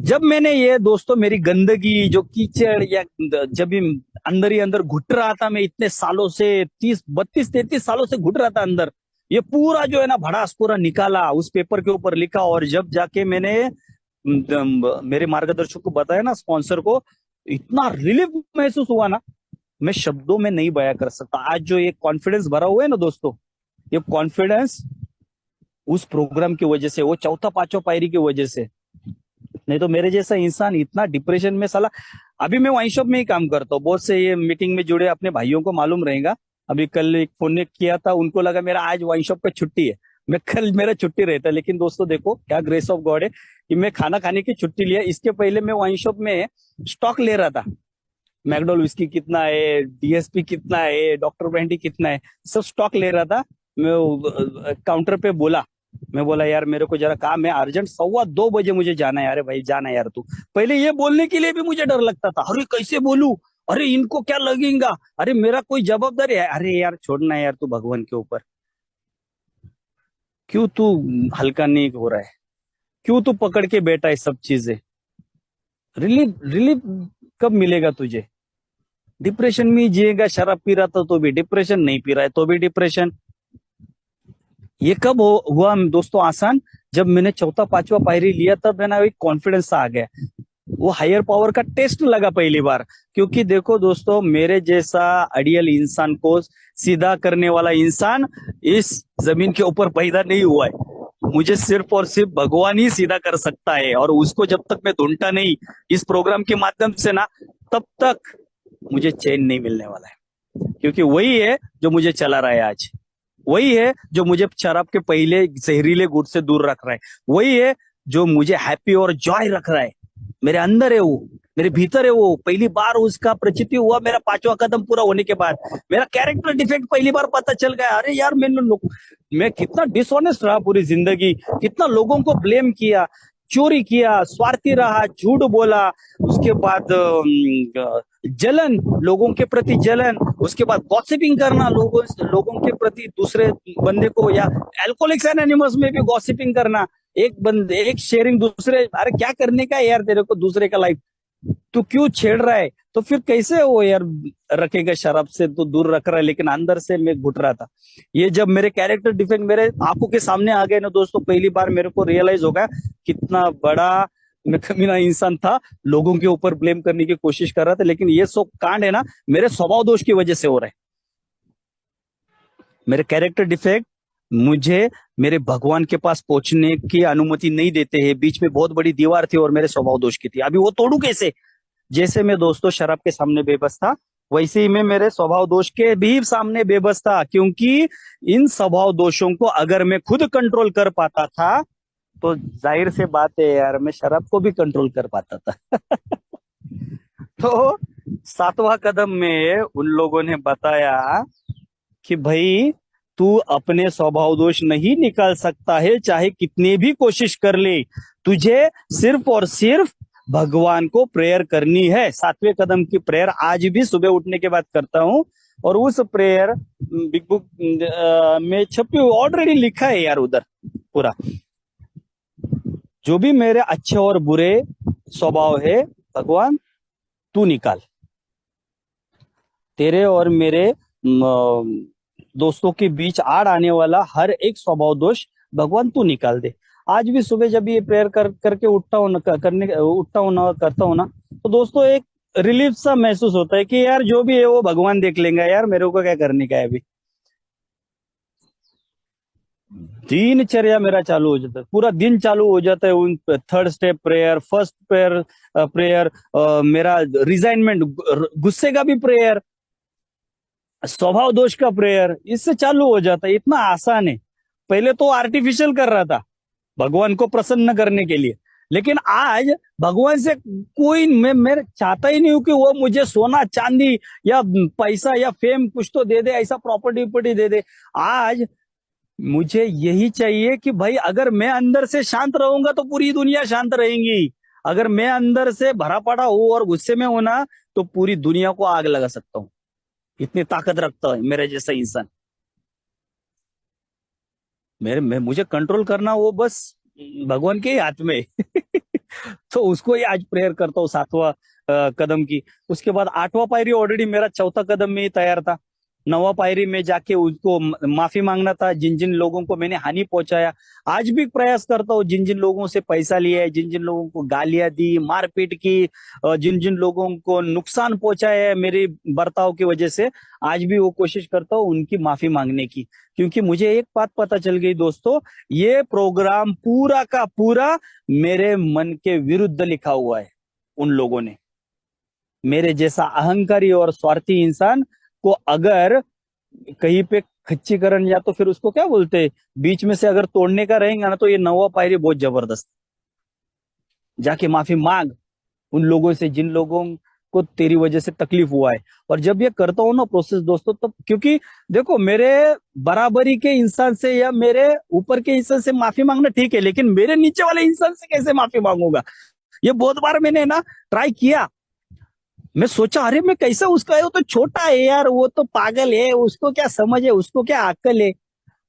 जब मैंने ये दोस्तों मेरी गंदगी जो कीचड़ या जब भी अंदर ही अंदर घुट रहा था, मैं इतने सालों से 32-33 सालों से घुट रहा था अंदर, ये पूरा जो है ना भड़ास पूरा निकाला, उस पेपर के ऊपर लिखा, और जब जाके मैंने मेरे मार्गदर्शक को बताया ना, स्पॉन्सर को, इतना रिलीफ महसूस हुआ ना, मैं शब्दों में नहीं बयां कर सकता। आज जो ये कॉन्फिडेंस भरा हुआ है ना दोस्तों, ये कॉन्फिडेंस उस प्रोग्राम की वजह से, वो चौथा पांचवा पायरी की वजह से। नहीं तो मेरे जैसा इंसान इतना डिप्रेशन में साला, अभी मैं वाइन शॉप में ही काम करता हूँ, बहुत से ये मीटिंग में जुड़े अपने भाइयों को मालूम रहेगा। अभी कल एक फोन ने किया था, उनको लगा मेरा आज वाइन शॉप का छुट्टी है, मैं कल मेरा छुट्टी रहता है, लेकिन दोस्तों देखो क्या ग्रेस ऑफ गॉड है कि मैं खाना खाने की छुट्टी लिया। इसके पहले मैं वाइन शॉप में स्टॉक ले रहा था, मैकडोल विस्की कितना है, डीएसपी कितना है, डॉक्टर ब्रांडी कितना है, सब स्टॉक ले रहा था। मैं काउंटर पे बोला, मैं बोला यार मेरे को जरा काम है अर्जेंट, 1:15 बजे मुझे जाना है। अरे भाई जाना है यार तू, पहले ये बोलने के लिए भी मुझे डर लगता था, अरे कैसे बोलूं, अरे इनको क्या लगेगा, अरे मेरा कोई जवाबदारी है, अरे यार छोड़ना है यार तू भगवान के ऊपर, क्यों तू हल्का नहीं हो रहा है, क्यों तू पकड़ के बैठा है सब चीजें, रिलीफ रिलीफ कब मिलेगा तुझे, डिप्रेशन में ही जिएगा, शराब पी रहा था तो भी डिप्रेशन, नहीं पी रहा है तो भी डिप्रेशन। ये कब हुआ दोस्तों आसान, जब मैंने चौथा पांचवा पायरी लिया, तब है ना एक कॉन्फिडेंस आ गया, वो हायर पावर का टेस्ट लगा पहली बार। क्योंकि देखो दोस्तों, मेरे जैसा अड़ियल इंसान को सीधा करने वाला इंसान इस जमीन के ऊपर पैदा नहीं हुआ है, मुझे सिर्फ और सिर्फ भगवान ही सीधा कर सकता है, और उसको जब तक मैं ढूंढता नहीं इस प्रोग्राम के माध्यम से ना, तब तक मुझे चैन नहीं मिलने वाला है। क्योंकि वही है जो मुझे चला रहा है आज, वही है जो मुझे शराब के पहले जहरीले गुट से दूर रख रहा है, वही है जो मुझे हैप्पी और जॉय रख रहा है। मेरे अंदर है वो, मेरे भीतर है वो, पहली बार उसका प्रचिति हुआ मेरा 5वां कदम पूरा होने के बाद। मेरा कैरेक्टर डिफेक्ट पहली बार पता चल गया, अरे यार मैं कितना डिसऑनेस्ट रहा पूरी जिंदगी, कितना लोगों को ब्लेम किया, चोरी किया, स्वार्थी रहा, झूठ बोला, उसके बाद जलन, लोगों के प्रति जलन, उसके बाद गॉसिपिंग करना, लोगों के प्रति दूसरे बंदे को, या अल्कोहलिक्स एनोनिमस में भी गॉसिपिंग करना, एक शेयरिंग दूसरे, अरे क्या करने का है यार तेरे को दूसरे का लाइफ, तू क्यों छेड़ रहा है, तो फिर कैसे वो यार रखेगा, शराब से तो दूर रख रहा है, लेकिन अंदर से मैं घुट रहा था। ये जब मेरे कैरेक्टर डिफेक्ट मेरे आंखों के सामने आ गए ना दोस्तों, पहली बार मेरे को रियलाइज हो गया कितना बड़ा मैं कमीना इंसान था, लोगों के ऊपर ब्लेम करने की कोशिश कर रहा था। लेकिन ये सब कांड है ना मेरे स्वभाव दोष की वजह से हो रहे, मेरे कैरेक्टर डिफेक्ट मुझे मेरे भगवान के पास पहुंचने की अनुमति नहीं देते हैं। बीच में बहुत बड़ी दीवार थी और मेरे स्वभाव दोष की थी, अभी वो तोड़ू कैसे? जैसे मैं दोस्तों शराब के सामने बेबस था, वैसे ही मैं मेरे स्वभाव दोष के भी सामने बेबस था, क्योंकि इन स्वभाव दोषों को अगर मैं खुद कंट्रोल कर पाता था तो जाहिर से बात है यार, मैं शराब को भी कंट्रोल कर पाता था। तो सातवां कदम में उन लोगों ने बताया कि भाई तू अपने स्वभाव दोष नहीं निकाल सकता है, चाहे कितनी भी कोशिश कर ले, तुझे सिर्फ और सिर्फ भगवान को प्रेयर करनी है। सातवें कदम की प्रेयर आज भी सुबह उठने के बाद करता हूँ, और उस प्रेयर बिग बुक में छपी ऑलरेडी लिखा है यार उधर पूरा, जो भी मेरे अच्छे और बुरे स्वभाव है भगवान तू निकाल, तेरे और मेरे दोस्तों के बीच आड़ आने वाला हर एक स्वभाव दोष भगवान तू निकाल दे। आज भी सुबह जब ये प्रेयर करके उठता हूँ ना करता हूँ ना, तो दोस्तों एक रिलीफ सा महसूस होता है कि यार जो भी है वो भगवान देख लेंगे यार, मेरे को क्या करने का है अभी। दिनचर्या मेरा चालू हो जाता है, पूरा दिन चालू हो जाता है उन third step prayer, first prayer, prayer, मेरा रिजाइनमेंट, गुस्से का भी प्रेयर, स्वभाव दोष का प्रेयर, इससे चालू हो जाता है। इतना आसान है। पहले तो आर्टिफिशियल कर रहा था भगवान को प्रसन्न करने के लिए, लेकिन आज भगवान से कोई मैं चाहता ही नहीं हूं कि वो मुझे सोना चांदी या पैसा या फेम कुछ तो दे दे, ऐसा प्रॉपर्टी वॉपर्टी दे दे। आज मुझे यही चाहिए कि भाई अगर मैं अंदर से शांत रहूंगा तो पूरी दुनिया शांत रहेगी। अगर मैं अंदर से भरा पड़ा हूं और गुस्से में होना तो पूरी दुनिया को आग लगा सकता हूँ, इतनी ताकत रखता है मेरे जैसा इंसान। मुझे कंट्रोल करना वो बस भगवान के ही हाथ में है। तो उसको ही आज प्रेयर करता हूँ सातवां कदम की। उसके बाद आठवां पायरी ऑलरेडी मेरा चौथा कदम में ही तैयार था। नवा पायरी में जाके उसको माफी मांगना था जिन जिन लोगों को मैंने हानि पहुंचाया। आज भी प्रयास करता हूँ, जिन जिन लोगों से पैसा लिया है, जिन जिन लोगों को गालियां दी, मारपीट की, जिन जिन लोगों को नुकसान पहुंचाया है मेरे बर्ताव की वजह से, आज भी वो कोशिश करता हूँ उनकी माफी मांगने की। क्योंकि मुझे एक बात पता चल गई दोस्तों, ये प्रोग्राम पूरा का पूरा मेरे मन के विरुद्ध लिखा हुआ है। उन लोगों ने मेरे जैसा अहंकारी और स्वार्थी इंसान को अगर कहीं पे खच्चीकरण या तो फिर उसको क्या बोलते हैं, बीच में से अगर तोड़ने का रहेगा ना, तो ये नवा पायरी बहुत जबरदस्त। जाके माफी मांग उन लोगों से जिन लोगों को तेरी वजह से तकलीफ हुआ है। और जब ये करता हूँ ना प्रोसेस दोस्तों, तब क्योंकि देखो मेरे बराबरी के इंसान से या मेरे ऊपर के इंसान से माफी मांगना ठीक है, लेकिन मेरे नीचे वाले इंसान से कैसे माफी मांगूंगा? ये बहुत बार मैंने ना ट्राई किया। मैं सोचा अरे मैं कैसा उसका है, वो तो छोटा है यार, वो तो पागल है, उसको क्या समझ है, उसको क्या अक्ल है।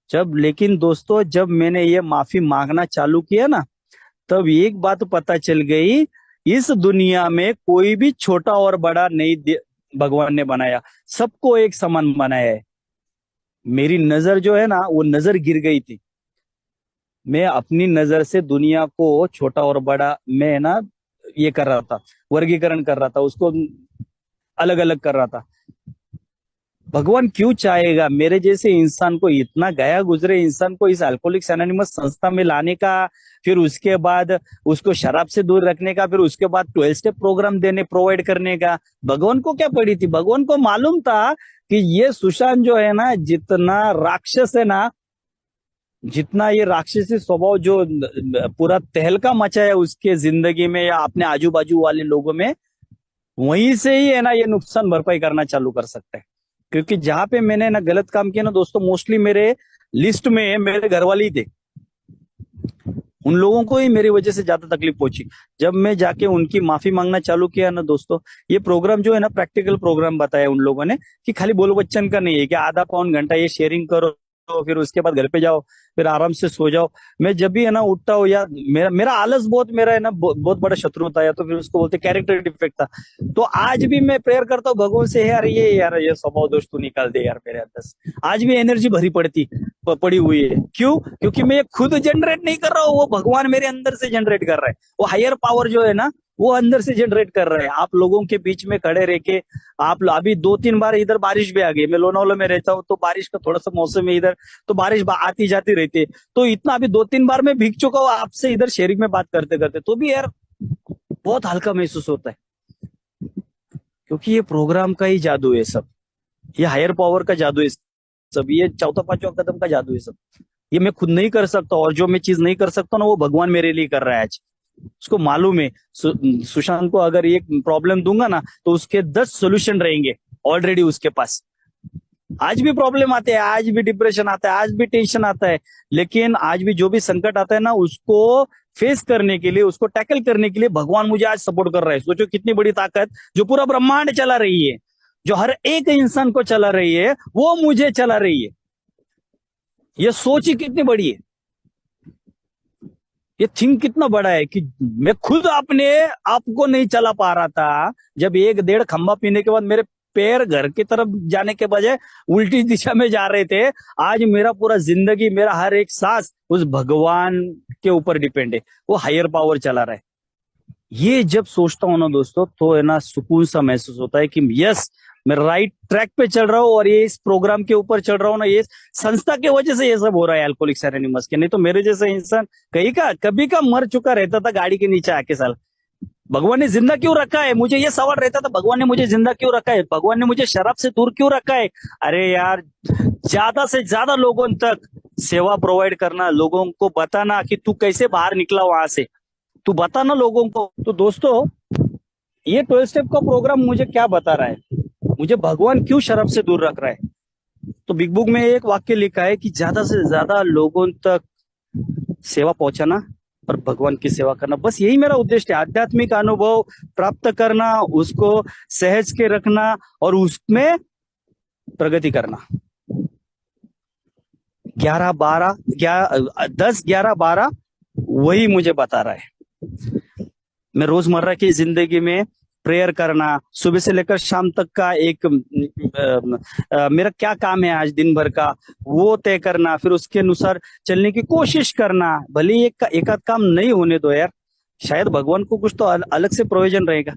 जब लेकिन दोस्तों जब मैंने ये माफी मांगना चालू किया ना, तब एक बात पता चल गई, इस दुनिया में कोई भी छोटा और बड़ा नहीं भगवान ने बनाया, सबको एक समान बनाया है। मेरी नजर जो है ना, वो नजर गिर गई थी। मैं अपनी नजर से दुनिया को छोटा और बड़ा मैं ना ये कर रहा था, वर्गीकरण कर रहा था, उसको अलग अलग कर रहा था। भगवान क्यों चाहेगा मेरे जैसे इंसान को, इतना गया गुजरे इंसान को इस अल्कोहलिक्स एनोनिमस संस्था में लाने का, फिर उसके बाद उसको शराब से दूर रखने का, फिर उसके बाद 12 स्टेप प्रोग्राम देने प्रोवाइड करने का। भगवान को क्या पड़ी थी? भगवान को मालूम था कि ये सुशांत जो है ना, जितना राक्षस है ना, जितना ये राक्षसी स्वभाव जो पूरा तहलका मचाया उसके जिंदगी में या अपने आजू बाजू वाले लोगों में, वहीं से ही है ना ये नुकसान भरपाई करना चालू कर सकता है। क्योंकि जहां पे मैंने ना गलत काम किया ना दोस्तों, मोस्टली मेरे लिस्ट में मेरे घर वाले ही थे। उन लोगों को ही मेरी वजह से ज्यादा तकलीफ पहुंची। जब मैं जाके उनकी माफी मांगना चालू किया ना दोस्तों, ये प्रोग्राम जो है ना प्रैक्टिकल प्रोग्राम बताया उन लोगों ने कि खाली बोलो बच्चन का नहीं है कि आधा पौन घंटा ये शेयरिंग करो, तो फिर उसके बाद घर पे जाओ, फिर आराम से सो जाओ। मैं जब भी है ना उठता हूँ, या मेरा मेरा आलस बहुत मेरा है ना बहुत बड़ा शत्रु था, या तो फिर उसको बोलते कैरेक्टर डिफेक्ट था। तो आज भी मैं प्रेयर करता हूँ भगवान से, यार ये स्वभाव दोष तू निकाल दे यार मेरे अंदर से। आज भी एनर्जी भरी पड़ी हुई है। क्यों? क्योंकि मैं खुद जनरेट नहीं कर रहा हूँ, वो भगवान मेरे अंदर से जनरेट कर रहा है। वो हायर पावर जो है ना, वो अंदर से जनरेट कर रहे हैं। आप लोगों के बीच में खड़े रह के आप अभी 2-3 बार इधर बारिश भी आ गई। मैं लोनावाला में रहता हूँ, तो बारिश का थोड़ा सा मौसम है इधर, तो बारिश आती जाती रहती है। तो इतना अभी 2-3 बार मैं भीग चुका हूँ आपसे इधर शेयरिंग में बात करते करते, तो भी यार बहुत हल्का महसूस होता है। क्योंकि ये प्रोग्राम का ही जादू है सब, ये हायर पावर का जादू है सब, ये चौथा पांचवा कदम का जादू है सब। ये मैं खुद नहीं कर सकता, और जो मैं चीज नहीं कर सकता ना, वो भगवान मेरे लिए कर रहा है आज। उसको मालूम है। सुशांत को अगर एक प्रॉब्लम दूंगा ना, तो उसके 10 सोल्यूशन रहेंगे ऑलरेडी उसके पास। आज भी प्रॉब्लम आते हैं, आज भी डिप्रेशन आता है, आज भी टेंशन आता है, लेकिन आज भी जो भी संकट आता है ना, उसको फेस करने के लिए, उसको टैकल करने के लिए भगवान मुझे आज सपोर्ट कर रहा है। सोचो कितनी बड़ी ताकत, जो पूरा ब्रह्मांड चला रही है, जो हर एक इंसान को चला रही है, वो मुझे चला रही है। ये सोच ही कितनी बड़ी है, ये थिंक कितना बड़ा है कि मैं खुद अपने आप को नहीं चला पा रहा था। जब 1-1.5 खंबा पीने के बाद मेरे पैर घर की तरफ जाने के बजाय उल्टी दिशा में जा रहे थे, आज मेरा पूरा जिंदगी, मेरा हर एक सांस उस भगवान के ऊपर डिपेंड है। वो हायर पावर चला रहा है। ये जब सोचता हूं ना दोस्तों, तो है ना सुकून सा महसूस होता है कि यस, मैं राइट ट्रैक पे चल रहा हूँ, और ये इस प्रोग्राम के ऊपर चल रहा हूँ ना, ये संस्था की वजह से ये सब हो रहा है अल्कोहलिक्स एनोनिमस के। नहीं तो मेरे जैसे इंसान कभी का मर चुका रहता था गाड़ी के नीचे आके। साल भगवान ने जिंदा क्यों रखा है, मुझे ये सवाल रहता था, भगवान ने मुझे जिंदा क्यों रखा है, भगवान ने मुझे शराब से दूर क्यों रखा है। अरे यार, ज्यादा से ज्यादा लोगों तक सेवा प्रोवाइड करना, लोगों को बताना कि तू कैसे बाहर निकला वहां से, तू बता ना लोगों को। तो दोस्तों, ये 12 स्टेप का प्रोग्राम मुझे क्या बता रहा है, मुझे भगवान क्यों शराब से दूर रख रहा है। तो बिग बुक में एक वाक्य लिखा है कि ज्यादा से ज्यादा लोगों तक सेवा पहुंचाना और भगवान की सेवा करना, बस यही मेरा उद्देश्य है। आध्यात्मिक अनुभव प्राप्त करना, उसको सहज के रखना और उसमें प्रगति करना। 10-11-12 वही मुझे बता रहा है। मैं रोजमर्रा की जिंदगी में प्रेयर करना, सुबह से लेकर शाम तक का एक मेरा क्या काम है आज दिन भर का, वो तय करना, फिर उसके अनुसार चलने की कोशिश करना। भले ही एक आध काम नहीं होने दो यार, शायद भगवान को कुछ तो अलग से प्रयोजन रहेगा।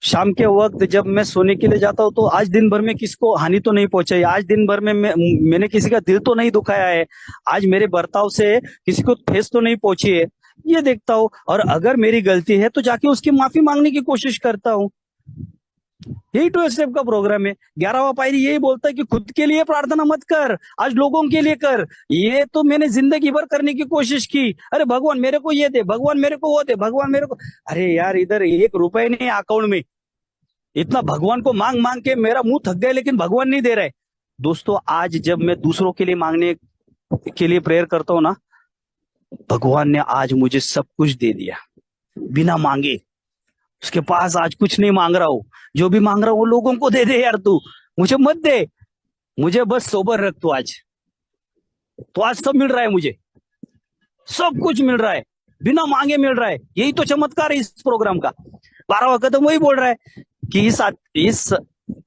शाम के वक्त जब मैं सोने के लिए जाता हूँ, तो आज दिन भर में किसको हानि तो नहीं पहुंचाई, आज दिन भर में मैंने किसी का दिल तो नहीं दुखाया है, आज मेरे बर्ताव से किसी को ठेस तो नहीं पहुंची है, ये देखता हूँ। और अगर मेरी गलती है तो जाके उसकी माफी मांगने की कोशिश करता हूँ। यही 12 स्टेप का प्रोग्राम है। 11वां पायरी यही बोलता है कि खुद के लिए प्रार्थना मत कर, आज लोगों के लिए कर। ये तो मैंने जिंदगी भर करने की कोशिश की, अरे भगवान मेरे को ये दे, भगवान मेरे को वो दे, भगवान मेरे को, अरे यार इधर 1 रुपए नहीं अकाउंट में। इतना भगवान को मांग मांग के मेरा मुंह थक गया, लेकिन भगवान नहीं दे रहे। दोस्तों, आज जब मैं दूसरों के लिए मांगने के लिए प्रेयर करता हूं ना, भगवान ने आज मुझे सब कुछ दे दिया बिना मांगे। उसके पास आज कुछ नहीं मांग रहा हूं, जो भी मांग रहा हूं वो लोगों को दे दे यार, तू मुझे मत दे, मुझे बस सोबर रख तू आज। तो आज सब मिल रहा है मुझे, सब कुछ मिल रहा है, बिना मांगे मिल रहा है। यही तो चमत्कार है इस प्रोग्राम का। 12वां कदम वही बोल रहा है कि इस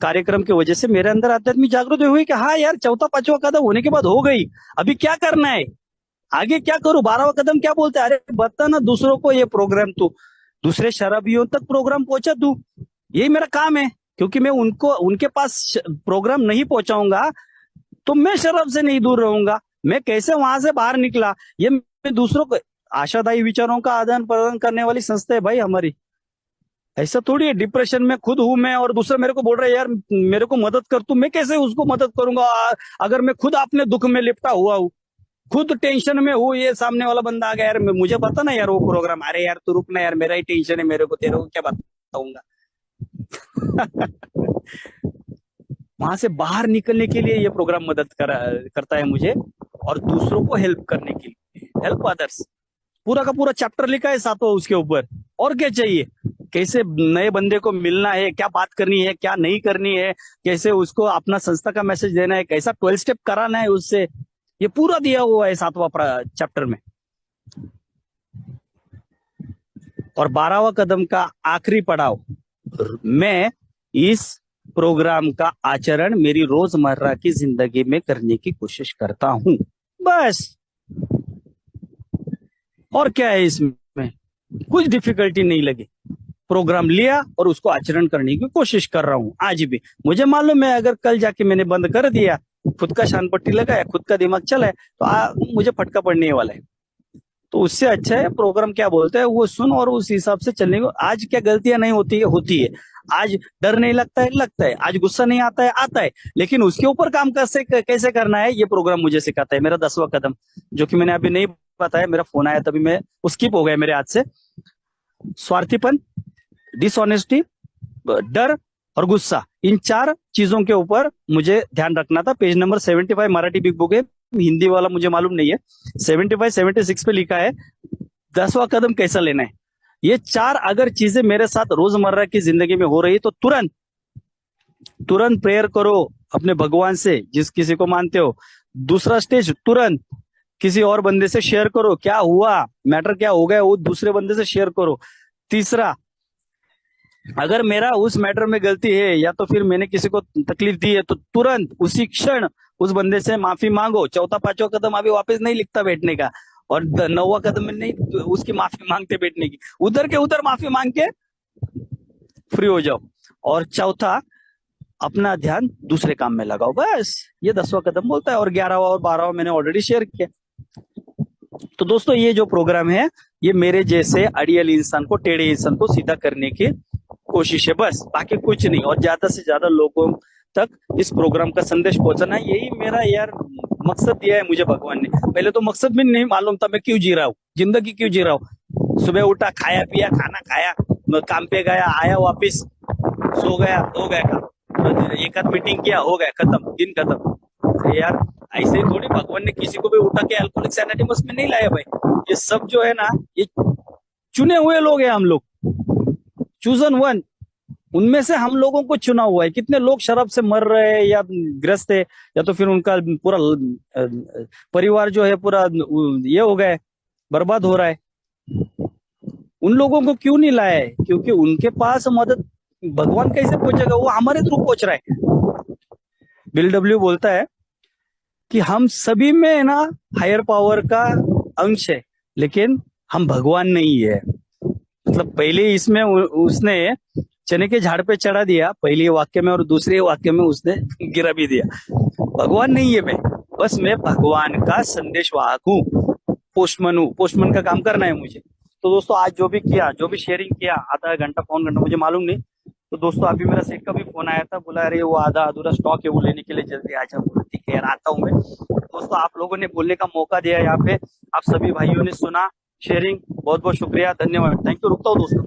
कार्यक्रम की वजह से मेरे अंदर आध्यात्मिक जागृति हुई कि हाँ यार, चौथा पांचवा कदम होने के बाद हो गई, अभी क्या करना है, आगे क्या करूं। 12वां कदम क्या बोलते हैं, अरे बता ना दूसरों को ये प्रोग्राम, तू दूसरे शराबियों तक प्रोग्राम पहुंचा तू, यही मेरा काम है। क्योंकि मैं उनके पास प्रोग्राम नहीं पहुंचाऊंगा तो मैं शराब से नहीं दूर रहूंगा। मैं कैसे वहां से बाहर निकला, ये मैं दूसरों को आशादायी विचारों का आदान प्रदान करने वाली संस्था है भाई हमारी। ऐसा थोड़ी है डिप्रेशन में खुद हूं मैं, और दूसरा मेरे को बोल रहा है यार मेरे को मदद कर, तू मैं कैसे उसको मदद करूंगा अगर मैं खुद अपने दुख में लिपटा हुआ हूँ, खुद टेंशन में हूँ। ये सामने वाला बंदा आ गया यार, मुझे बता ना यार वो प्रोग्राम, अरे यार तू रुक ना यार, मेरा ही टेंशन है, मेरे को तेरे को क्या बताऊंगा। वहां से बाहर निकलने के लिए ये प्रोग्राम मदद करता है मुझे, और दूसरों को हेल्प करने के लिए, हेल्प अदर्स। पूरा का पूरा चैप्टर लिखा है सातों उसके ऊपर। और क्या चाहिए, कैसे नए बंदे को मिलना है, क्या बात करनी है, क्या नहीं करनी है, कैसे उसको अपना संस्था का मैसेज देना है, कैसा 12 स्टेप कराना है उससे, ये पूरा दिया हुआ है 7वां चैप्टर में। और 12वां कदम का आखिरी पड़ाव, मैं इस प्रोग्राम का आचरण मेरी रोजमर्रा की जिंदगी में करने की कोशिश करता हूं, बस। और क्या है इसमें, कुछ डिफिकल्टी नहीं लगी। प्रोग्राम लिया और उसको आचरण करने की कोशिश कर रहा हूँ आज भी। मुझे मालूम है अगर कल जाके मैंने बंद कर दिया, खुद का शान पट्टी लगाया, खुद का दिमाग चला है, तो मुझे फटका पड़ने वाला है। तो उससे अच्छा है प्रोग्राम क्या बोलता है वो सुन और उस हिसाब से चलने को। आज क्या गलतियां नहीं होती है, होती है। आज डर नहीं लगता है, लगता है। आज गुस्सा नहीं आता है, आता है। लेकिन उसके ऊपर काम कैसे करना है, ये प्रोग्राम मुझे सिखाता है। मेरा 10वां कदम, जो कि मैंने अभी नहीं बताया, मेरा फोन आया तभी मैं स्किप हो गया मेरे हाथ से। स्वार्थीपन, डिसऑनेस्टी, डर और गुस्सा, इन 4 चीजों के ऊपर मुझे ध्यान रखना था। Page number 75 Marathi big book है, हिंदी वाला मुझे मालूम नहीं है। 75 76 पे लिखा है 10वां कदम कैसा लेना है। ये 4 अगर चीजें मेरे साथ रोजमर्रा की जिंदगी में हो रही है तो तुरंत तुरंत प्रेयर करो अपने भगवान से, जिस किसी को मानते हो। दूसरा स्टेज, तुरंत किसी और बंदे से शेयर करो क्या हुआ, मैटर क्या हो गया, वो दूसरे बंदे से शेयर करो। तीसरा, अगर मेरा उस मैटर में गलती है या तो फिर मैंने किसी को तकलीफ दी है तो तुरंत उसी क्षण उस बंदे से माफी मांगो। चौथा 5वां कदम अभी वापस नहीं लिखता बैठने का, और 9वां कदम में नहीं उसकी माफी मांगते बैठने की, उधर के उधर माफी मांग के फ्री हो जाओ। और चौथा, अपना ध्यान दूसरे काम में लगाओ। बस ये 10वां कदम बोलता है, और 11वां और 12वां मैंने ऑलरेडी शेयर किया। तो दोस्तों ये जो प्रोग्राम है ये मेरे जैसे अड़ियल इंसान को, टेढ़े इंसान को सीधा करने की कोशिश है, बस बाकी कुछ नहीं। और ज्यादा से ज्यादा लोगों तक इस प्रोग्राम का संदेश पहुंचाना, यही मेरा यार मकसद दिया है मुझे भगवान ने। पहले तो मकसद भी नहीं मालूम था मैं क्यों जी रहा हूँ, जिंदगी क्यों जी रहा हूँ। सुबह उठा, खाया पिया, खाना खाया, काम पे गया, आया वापिस, सो गया, हो गया काम, एक आध मीटिंग किया, हो गया, खत्म, दिन खत्म। अरे यार ऐसे ही थोड़ी भगवान ने किसी को भी उठा के अल्कोहलिक्स एनोनिमस में नहीं लाया भाई। ये सब जो है ना, ये चुने हुए लोग हैं हम लोग, चूजन वन। उनमें से हम लोगों को चुना हुआ है। कितने लोग शराब से मर रहे हैं या ग्रस्त है, या तो फिर उनका पूरा परिवार जो है पूरा ये हो गया है, बर्बाद हो रहा है। उन लोगों को क्यों नहीं लाया है? क्योंकि उनके पास मदद भगवान कैसे पहुंचेगा, वो हमारे थ्रू पहुंच रहा है। बिल डब्ल्यू बोलता है कि हम सभी में ना हायर पावर का अंश है, लेकिन हम भगवान नहीं है। मतलब पहले इसमें उसने चने के झाड़ पे चढ़ा दिया पहले वाक्य में, और दूसरे वाक्य में उसने गिरा भी दिया। भगवान नहीं है मैं, बस मैं भगवान का संदेशवाहक हूँ, पोस्टमैन हूँ। पोस्टमैन का काम करना है मुझे। तो दोस्तों आज जो भी किया, जो भी शेयरिंग किया, आधा घंटा पौन घंटा मुझे मालूम नहीं। तो दोस्तों अभी मेरा सेठ का भी फोन आया था, बोला अरे वो आधा अधूरा स्टॉक है वो लेने के लिए जल्दी आ जाओ। बोला ठीक है यार आता हूँ मैं। दोस्तों आप लोगों ने बोलने का मौका दिया यहाँ पे, आप सभी भाइयों ने सुना। शेयरिंग, बहुत बहुत शुक्रिया, धन्यवाद, थैंक यू। रुकता हूँ दोस्तों।